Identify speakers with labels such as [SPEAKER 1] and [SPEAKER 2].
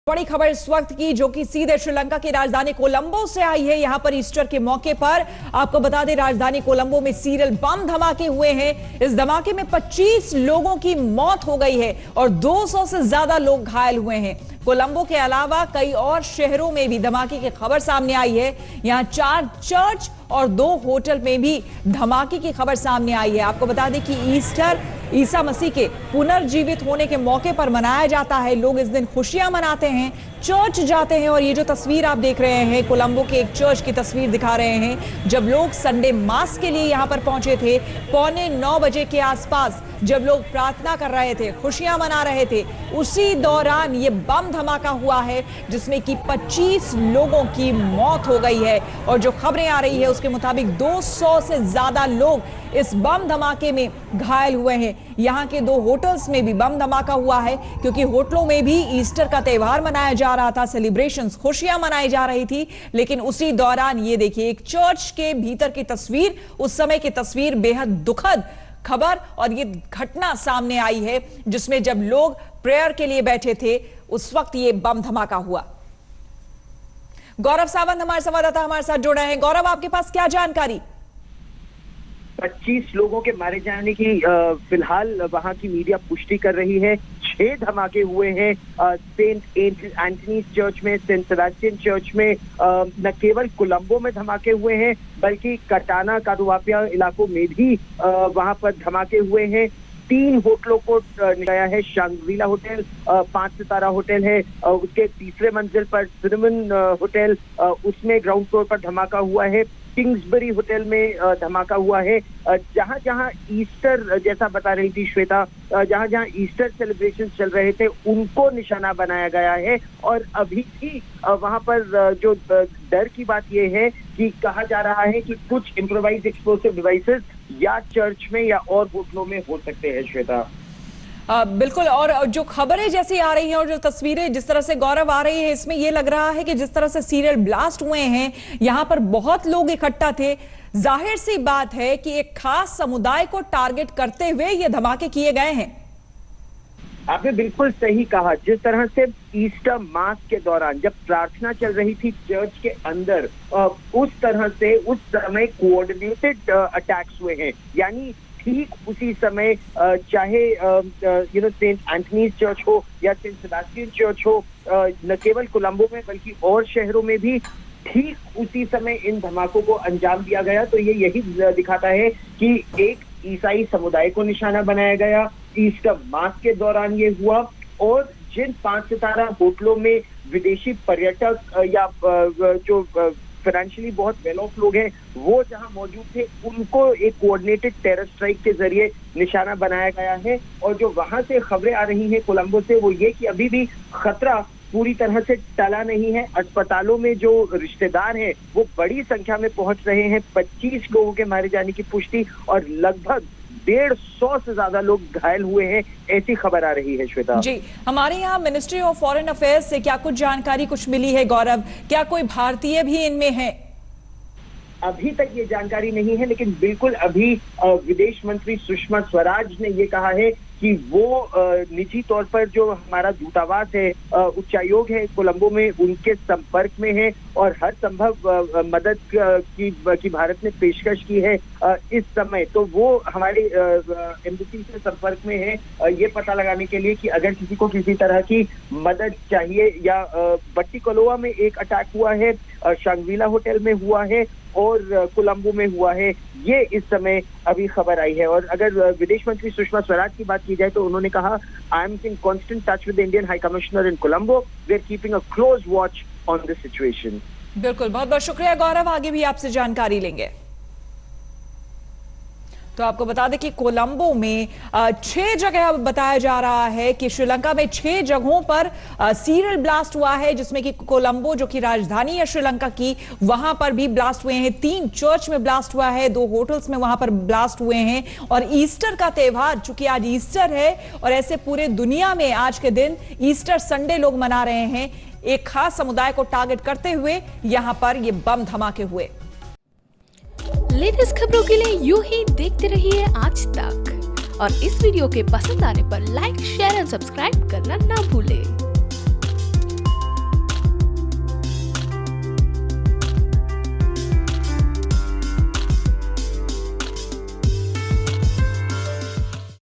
[SPEAKER 1] बड़ी खबर इस वक्त की जो कि सीधे श्रीलंका की राजधानी कोलंबो से आई है। यहां पर ईस्टर के मौके पर आपको बता दें राजधानी कोलंबो में सीरियल बम धमाके हुए हैं। इस धमाके में 25 लोगों की मौत हो गई है और 200 से ज्यादा लोग घायल हुए हैं। कोलंबो के अलावा कई और शहरों में भी धमाके की खबर सामने आई है। यहां 4 चर्च और 2 होटल में भी धमाके की खबर सामने आई है। आपको बता दें कि ईस्टर ईसा मसीह के पुनर्जीवित होने के मौके पर मनाया जाता है। लोग इस दिन खुशियां मनाते हैं, चर्च जाते हैं। और ये जो तस्वीर आप देख रहे हैं कोलंबो के एक चर्च की तस्वीर दिखा रहे हैं। जब लोग संडे मास के लिए यहां पर पहुंचे थे 8:45 बजे के आसपास, जब लोग प्रार्थना कर रहे थे, खुशियां मना रहे थे, उसी दौरान ये बम धमाका हुआ है जिसमें कि 25 लोगों की मौत हो गई है। और जो खबरें आ रही है उसके मुताबिक 200 से ज्यादा लोग इस बम धमाके में घायल हुए हैं। यहां के 2 होटल्स में भी बम धमाका हुआ है क्योंकि होटलों में भी ईस्टर का त्योहार मनाया जा रहा था, सेलिब्रेशंस, खुशियां मनाई जा रही थी। लेकिन उसी दौरान ये देखिए एक चर्च के भीतर की तस्वीर, उस समय की तस्वीर, बेहद दुखद खबर और ये घटना सामने आई है जिसमें जब लोग प्रेयर के लिए बैठे थे उस वक्त ये बम धमाका हुआ। गौरव सावंत हमारे संवाददाता हमारे साथ जुड़े हैं। गौरव, आपके पास क्या जानकारी?
[SPEAKER 2] 25 लोगों के मारे जाने की फिलहाल वहां की मीडिया पुष्टि कर रही है। 6 धमाके हुए हैं सेंट एंटनी चर्च में, सेंट सेबास्टियन चर्च में। न केवल कोलंबो में धमाके हुए हैं बल्कि कटाना कादुवापिया इलाकों में भी वहां पर धमाके हुए हैं। 3 होटलों को गया है। शांग्रीला होटल 5 सितारा होटल है, उसके तीसरे मंजिल पर सिनेमन होटल, उसमें ग्राउंड फ्लोर पर धमाका हुआ है। किंग्सबरी होटल में धमाका हुआ है। जहां जहां ईस्टर, जैसा बता रही थी श्वेता, जहां जहां ईस्टर सेलिब्रेशन चल रहे थे उनको निशाना बनाया गया है। और अभी भी वहां पर जो डर की बात यह है कि कहा जा रहा है कि कुछ इम्प्रोवाइज एक्सप्लोसिव डिवाइसेस या चर्च में या और होटलों में हो सकते हैं श्वेता।
[SPEAKER 1] बिल्कुल, और जो खबरें जैसी आ रही हैं और जो तस्वीरें जिस तरह से गौरव आ रही है, इसमें यह लग रहा है कि जिस तरह से सीरियल ब्लास्ट हुए हैं, यहां पर बहुत लोग इकट्ठा थे। जाहिर सी बात है कि एक खास समुदाय को टारगेट करते हुए ये धमाके किए गए हैं।
[SPEAKER 2] आपने बिल्कुल सही कहा। जिस तरह से ईस्टर मास के दौरान जब प्रार्थना चल रही थी चर्च के अंदर, उस तरह से उस समय कोऑर्डिनेटेड अटैक्स हुए हैं। यानी ठीक उसी समय चाहे सेंट एंथनीज चर्च हो या सेंट सेबास्टियन चर्च हो, न केवल कोलंबो में बल्कि और शहरों में भी ठीक उसी समय इन धमाकों को अंजाम दिया गया। तो ये यही दिखाता है कि एक ईसाई समुदाय को निशाना बनाया गया। ईस्टर मास के दौरान ये हुआ। और जिन 5 सितारा होटलों में विदेशी पर्यटक या जो फाइनेंशियली बहुत वेल ऑफ लोग हैं वो जहां मौजूद थे, उनको एक कोऑर्डिनेटेड टेरर स्ट्राइक के जरिए निशाना बनाया गया है। और जो वहां से खबरें आ रही हैं कोलंबो से, वो ये कि अभी भी खतरा पूरी तरह से टला नहीं है। अस्पतालों में जो रिश्तेदार हैं वो बड़ी संख्या में पहुंच रहे हैं। 25 लोगों के मारे जाने की पुष्टि और लगभग 150 से ज्यादा लोग घायल हुए हैं, ऐसी खबर आ रही है श्वेता।
[SPEAKER 1] जी, हमारे यहाँ मिनिस्ट्री ऑफ फॉरेन अफेयर्स से क्या कुछ जानकारी कुछ मिली है गौरव? क्या कोई भारतीय भी इनमें है?
[SPEAKER 2] अभी तक ये जानकारी नहीं है, लेकिन बिल्कुल अभी विदेश मंत्री सुषमा स्वराज ने ये कहा है कि वो निजी तौर पर जो हमारा दूतावास है, उच्चायोग है कोलंबो में, उनके संपर्क में है और हर संभव मदद की भारत ने पेशकश की है इस समय। तो वो हमारे एम्बेसी से संपर्क में है ये पता लगाने के लिए कि अगर किसी को किसी तरह की मदद चाहिए। या बट्टिकलोआ में एक अटैक हुआ है, शांग्रीला होटल में हुआ है और कोलंबो में हुआ है, ये इस समय अभी खबर आई है। और अगर विदेश मंत्री सुषमा स्वराज की बात की जाए तो उन्होंने कहा, I am in constant touch with the Indian high commissioner in Colombo, we are keeping a close watch on this situation.
[SPEAKER 1] बिल्कुल, बहुत बहुत शुक्रिया गौरव, आगे भी आपसे जानकारी लेंगे। तो आपको बता दें कि कोलंबो में 6 जगह बताया जा रहा है कि श्रीलंका में 6 जगहों पर सीरियल ब्लास्ट हुआ है, जिसमें कि कोलंबो जो कि राजधानी है श्रीलंका की, वहां पर भी ब्लास्ट हुए हैं। 3 चर्च में ब्लास्ट हुआ है, 2 होटल्स में वहां पर ब्लास्ट हुए हैं। और ईस्टर का त्योहार, चूंकि आज ईस्टर है और ऐसे पूरे दुनिया में आज के दिन ईस्टर संडे लोग मना रहे हैं, एक खास समुदाय को टारगेट करते हुए यहां पर ये बम धमाके हुए।
[SPEAKER 3] लेटेस्ट खबरों के लिए यूं ही देखते रहिए आज तक और इस वीडियो के पसंद आने पर लाइक, शेयर एंड सब्सक्राइब करना ना भूलें।